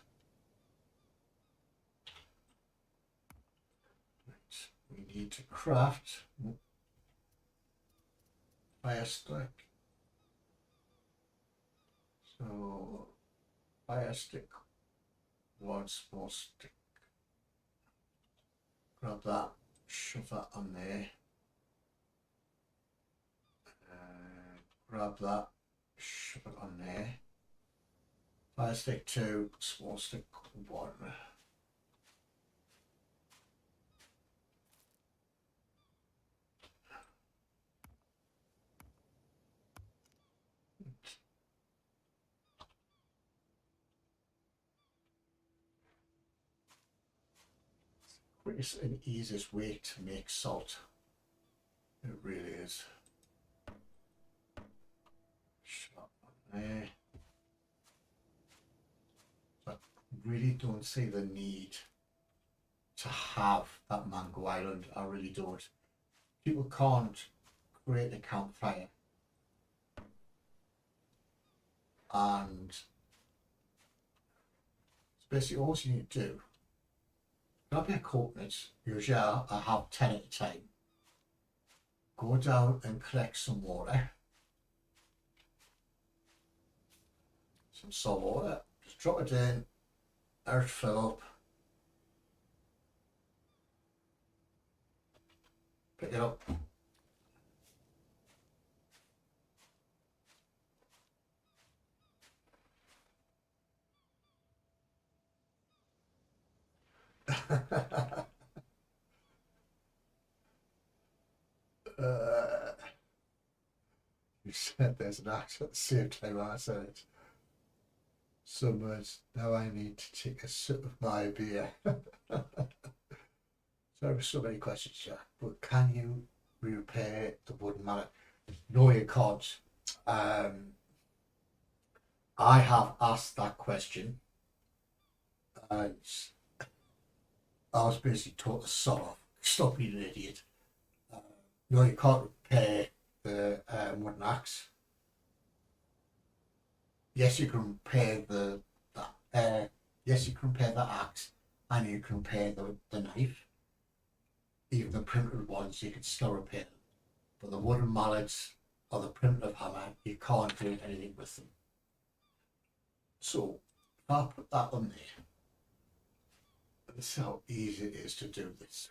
Right. We need to craft fire stick. So fire stick, 1 small stick. Grab that, shove that on there. Grab that, shove it on there. Fire stick 2, small stick 1. Quickest and easiest way to make salt. It really is. Shove on there. I really don't see the need to have that Mango Island. I really don't. People can't create a campfire and it's basically all you need to do. Grab your coconuts, usually I have 10 at a time. Go down and collect some water. Some salt water. Just drop it in, let it fill up. Pick it up. You said there's an axe at the same time I said it. So much. Now I need to take a sip of my beer. There were so many questions, Jack. But can you repair the wooden mallet? No, you can't. I have asked that question, and I was basically told to sod off. Stop being an idiot. No, you can't repair the wooden axe. Yes, you can repair yes, you can repair the axe, and you can repair the knife. Even the primitive ones, you can still repair them. But the wooden mallets or the primitive hammer, you can't do anything with them. So if I put that on there, this is how easy it is to do this.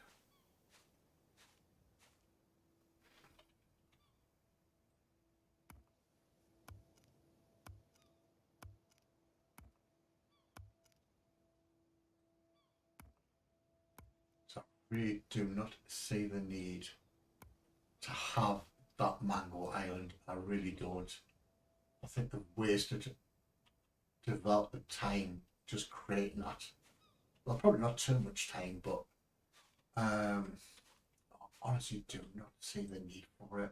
So I really do not see the need to have that Mango Island. I really don't. I think they've wasted development time just creating that. Well, probably not too much time, but I honestly do not see the need for it.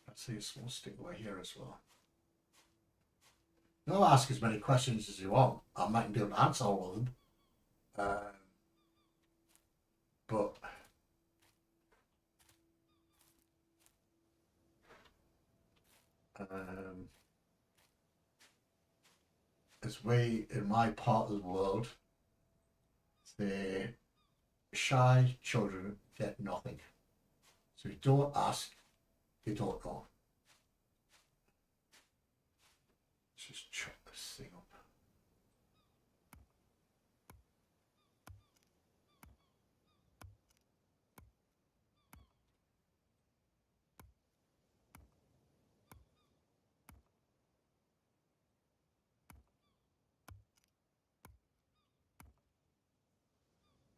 Let's see a small stick away here as well. I'll ask as many questions as you want. I mightn't be able to answer all of them. But as we in my part of the world, the shy children get nothing. So you don't ask, you don't know. Let's just chop this thing up.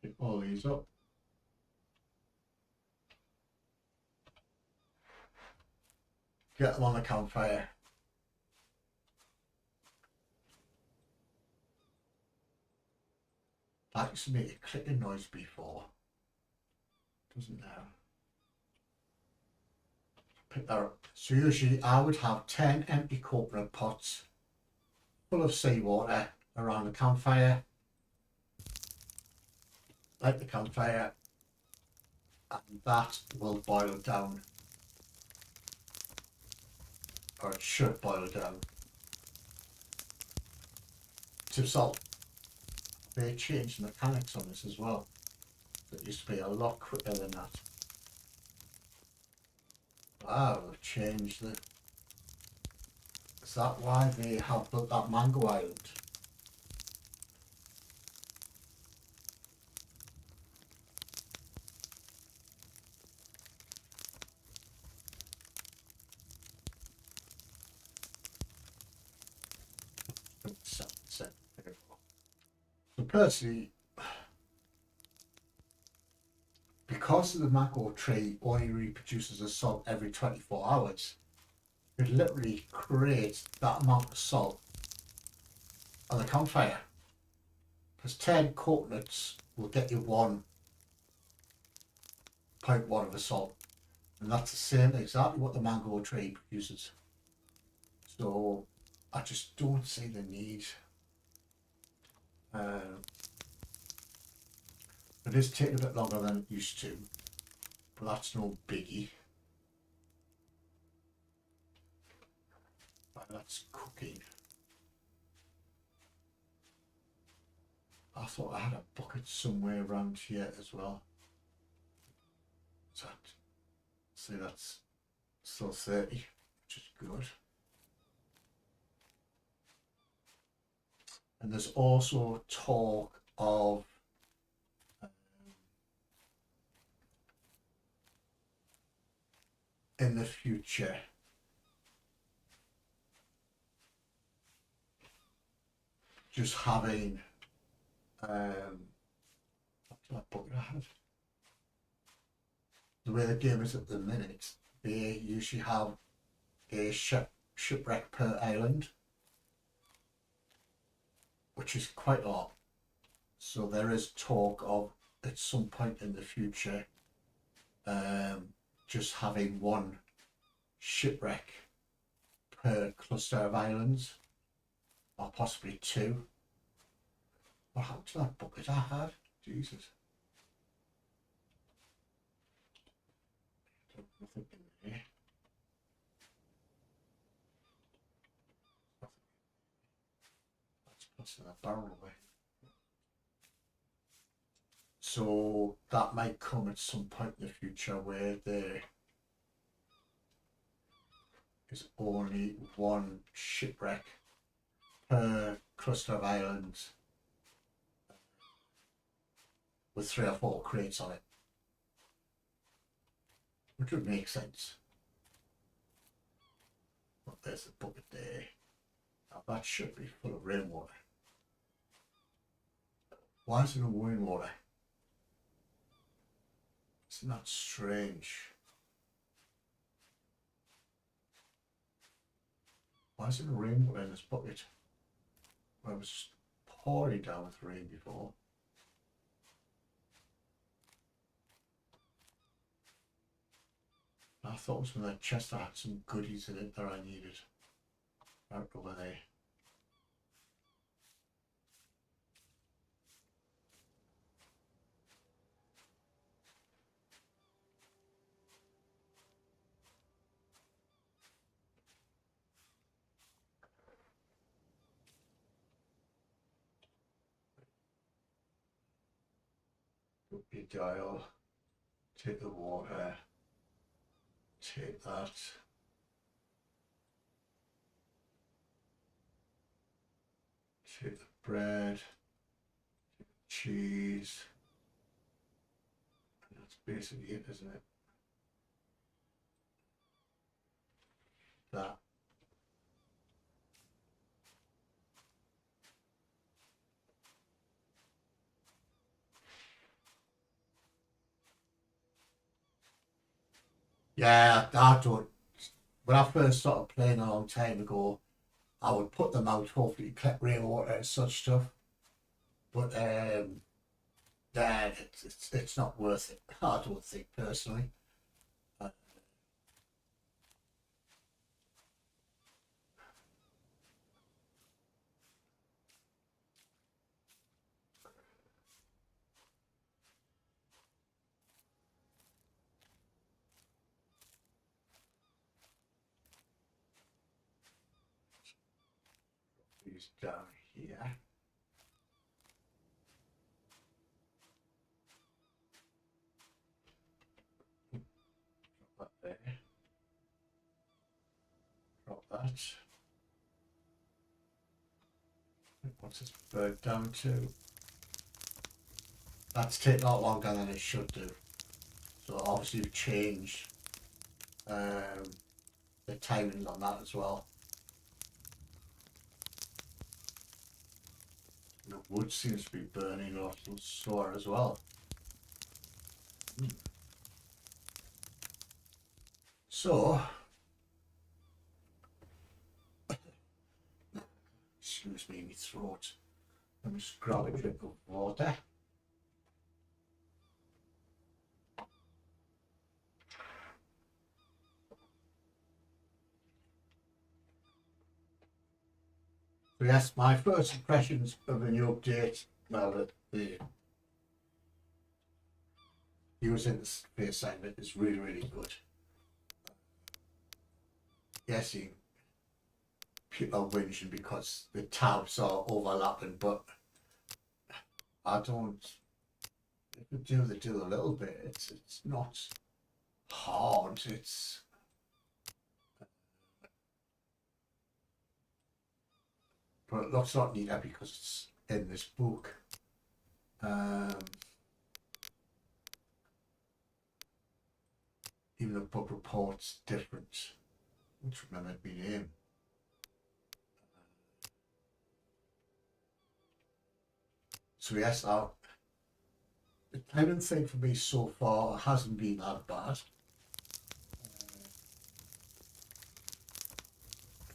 Pick all these up. Get them on the campfire. That used to make a clicking noise before. Doesn't now. Pick that up. So usually I would have 10 empty coconut pots full of seawater around the campfire. Light the campfire, and that will boil down. Or it should boil down to salt. They changed the mechanics on this as well. It used to be a lot quicker than that. Wow, they've changed the... Is that why they have built that mango island? So personally, because the mango tree only reproduces a salt every 24 hours, it literally creates that amount of salt on the campfire. Because 10 coconuts will get you 1.1 of a salt. And that's the same, exactly what the mango tree produces. So I just don't see the need. It is taking a bit longer than it used to, but that's no biggie. Right, that's cooking. I thought I had a bucket somewhere around here as well. See, that's still 30, which is good. And there's also talk of in the future just having what did I put it at? The way the game is at the minute, they usually have a shipwreck per island, which is quite a lot. So there is talk of at some point in the future just having 1 shipwreck per cluster of islands, or possibly 2. What happened to that bucket I had? Jesus. Nothing in there. That's passing that barrel away. So that might come at some point in the future where there is only 1 shipwreck per cluster of islands with 3 or 4 crates on it, which would make sense. But there's a bucket there. Now that should be full of rainwater. Why is it in rainwater? Isn't that strange? Why is it rainwater in this bucket? Well, it was pouring down with rain before. I thought it was from that chest I had some goodies in it that I needed. Right over there. Put your dial, take the water, take that. Take the bread, take the cheese, and that's basically it, isn't it? That. Yeah, I don't. When I first started playing a long time ago, I would put them out, hopefully collect rainwater and such stuff. But then it's not worth it. I don't think personally. Uh, These down here. Drop that there. Drop that. What's this bird down to? That's taking a lot longer than it should do. So obviously you've changed the timings on that as well. The wood seems to be burning a lot slower as well. So, excuse me, my throat. Let me just grab a drink of water. So yes, my first impressions of the new update, well, the user interface segment is really, really good. Yes, people are whinging because the tabs are overlapping, but I don't. If they do a little bit. It's not hard. But it looks a lot neater because it's in this book. Even the book report's different. Which remembered my name. So yes, the timing thing for me so far hasn't been that bad.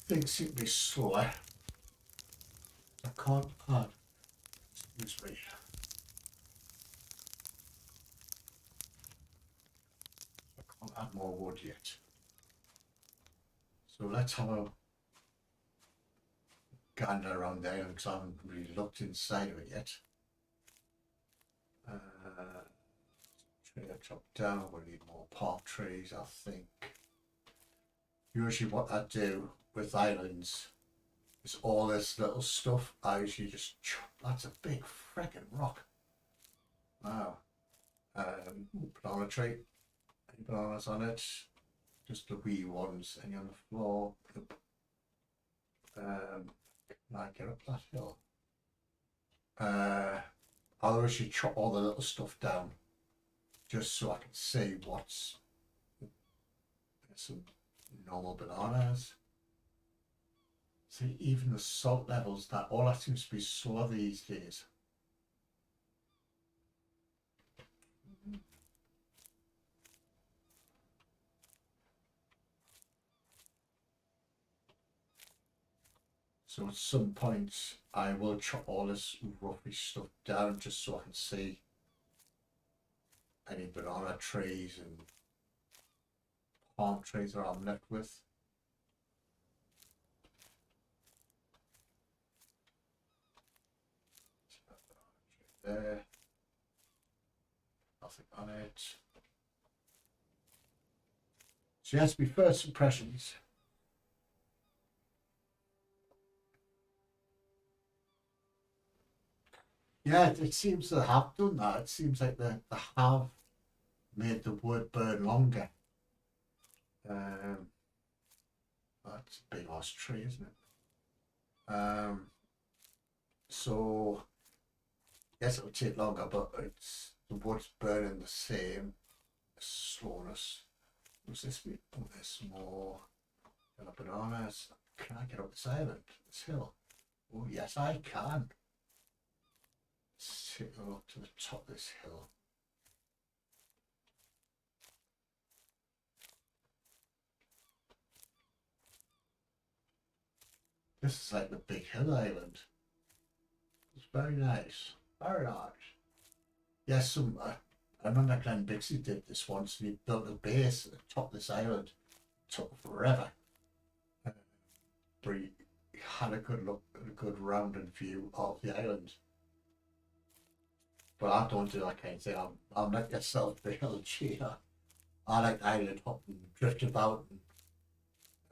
Things seem to be slower. I can't add. Excuse me. I can't add more wood yet. So let's have a gander around there because I haven't really looked inside of it yet. Tree I chopped down, we'll need more palm trees, I think. Usually what I do with islands is all this little stuff, I usually just chop. That's a big freaking rock. Wow. Banana tree. Any bananas on it? Just the wee ones. Any on the floor? Can I get up that hill? I'll usually chop all the little stuff down just so I can see what's some normal bananas. See, even the salt levels, that all that seems to be slow these days. So at some point I will chop all this roughy stuff down just so I can see any banana trees and palm trees that I'm left with. There, nothing on it. So yes, my first impressions. Yeah, it seems to have done that. It seems like they have made the wood burn longer. That's a big ass tree, isn't it? So yes, it would take longer, but it's the wood's burning the same slowness. What's this? Oh, there's more bananas. Can I get up this island, this hill? Oh yes, I can. Let's take a look to the top of this hill. This is like the Big Hill Island. It's very nice. Very nice. Yes, some. I remember Glenn Bixby did this once, and he built a base at the top of this island. It took forever. But he had a good look, a good rounded view of the island. But I don't do that kind of thing. I'm like yourself, Bill Cheer. I like island hopping, drift about,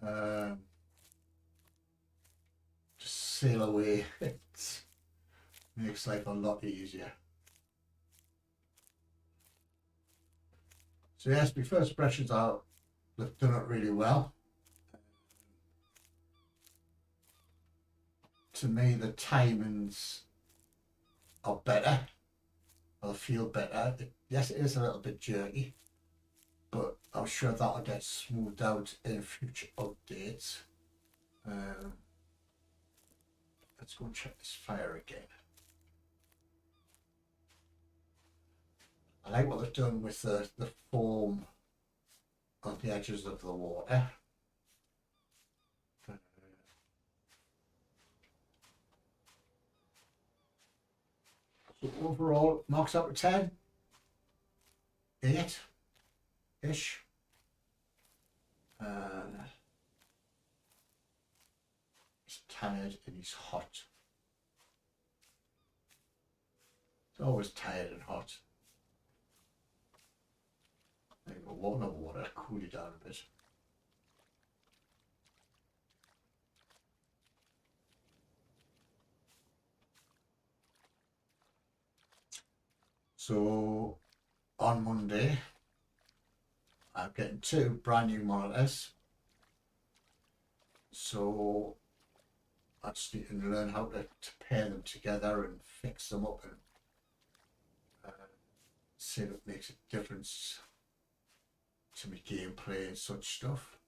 and just sail away. It makes life a lot easier. So yes, my first impressions are they've done it really well. To me, the timings are better. Or feel better. Yes, it is a little bit jerky, but I'm sure that'll get smoothed out in future updates. Let's go and check this fire again. I like what they've done with the foam on the edges of the water. So overall, marks out of 10, 8-ish. He's tired and he's hot. He's always tired and hot. There you go, water, cool you down a bit. So on Monday, I'm getting 2 brand new monitors. So I just need to learn how to pair them together and fix them up and see if it makes a difference to my gameplay and such stuff.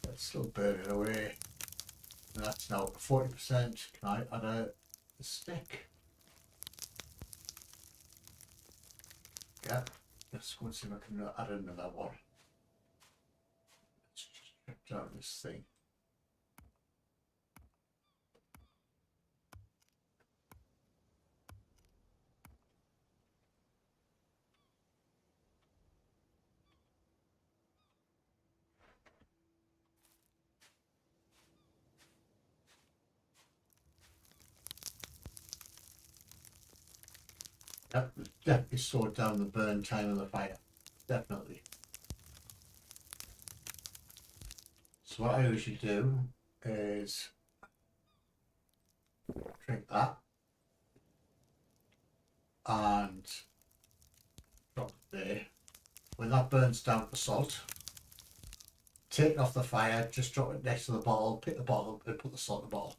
It's still burning away. And that's now 40%. Can I add a stick? Yeah, let's go and see if I can add another one. Let's just check down this thing. That would definitely slow down the burn time of the fire. Definitely. So what I usually do is drink that and drop it there. When that burns down to salt, take it off the fire, just drop it next to the bottle, pick the bottle up and put the salt in the bottle.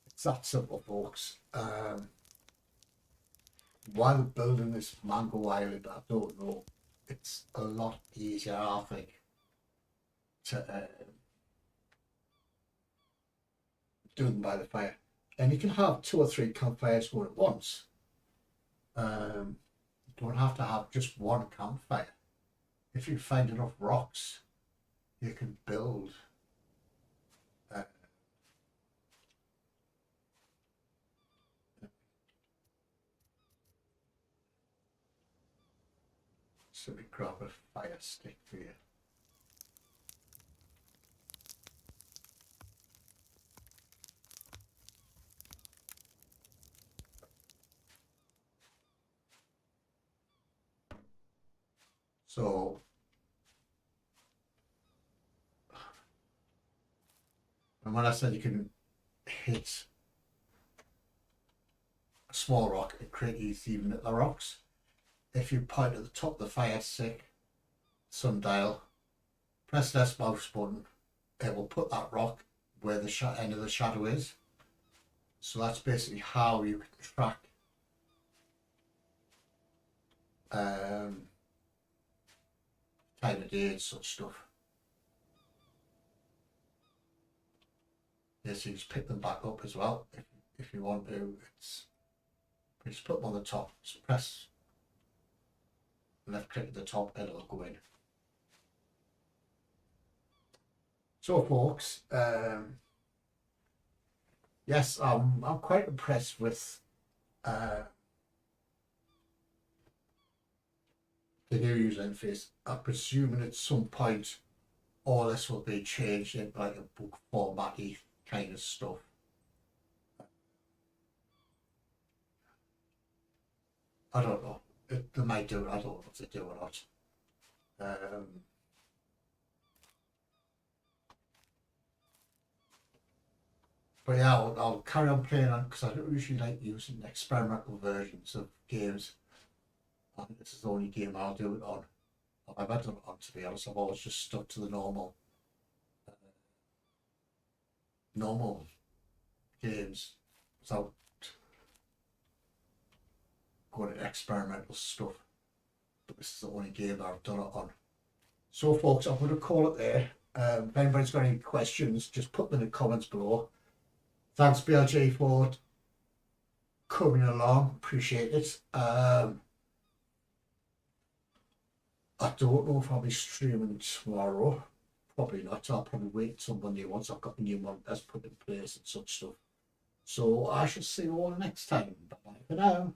It's that simple, folks. Why they're building this mango island, I don't know. It's a lot easier, I think, to do them by the fire. And you can have 2 or 3 campfires going at once. You don't have to have just one campfire. If you find enough rocks, you can build so we grab a fire stick for you. So and when I said you can hit a small rock, it creates even at the rocks. If you point at the top of the fire stick, sundial, press this mouse button, it will put that rock where the end of the shadow is. So that's basically how you can track time of day and such stuff. Yes, you just pick them back up as well if you want to. It's just put them on the top, so press left click at the top and it'll go in. So folks, yes, I'm quite impressed with the new user interface. I'm presuming at some point all this will be changed into like a book formatty kind of stuff. I don't know. They might do it. I don't know if they do or not. Um, but yeah, I'll carry on playing on because I don't usually like using experimental versions of games. I think this is the only game I'll do it on. I've had it on, to be honest. I've always just stuck to the normal games without going to experimental stuff. But this is the only game that I've done it on. So, folks, I'm going to call it there. If anybody's got any questions, just put them in the comments below. Thanks, BLG, for coming along. Appreciate it. I don't know if I'll be streaming tomorrow. Probably not. I'll probably wait till Monday once I've got the new one that's put in place and such stuff. So I shall see you all next time. Bye for now.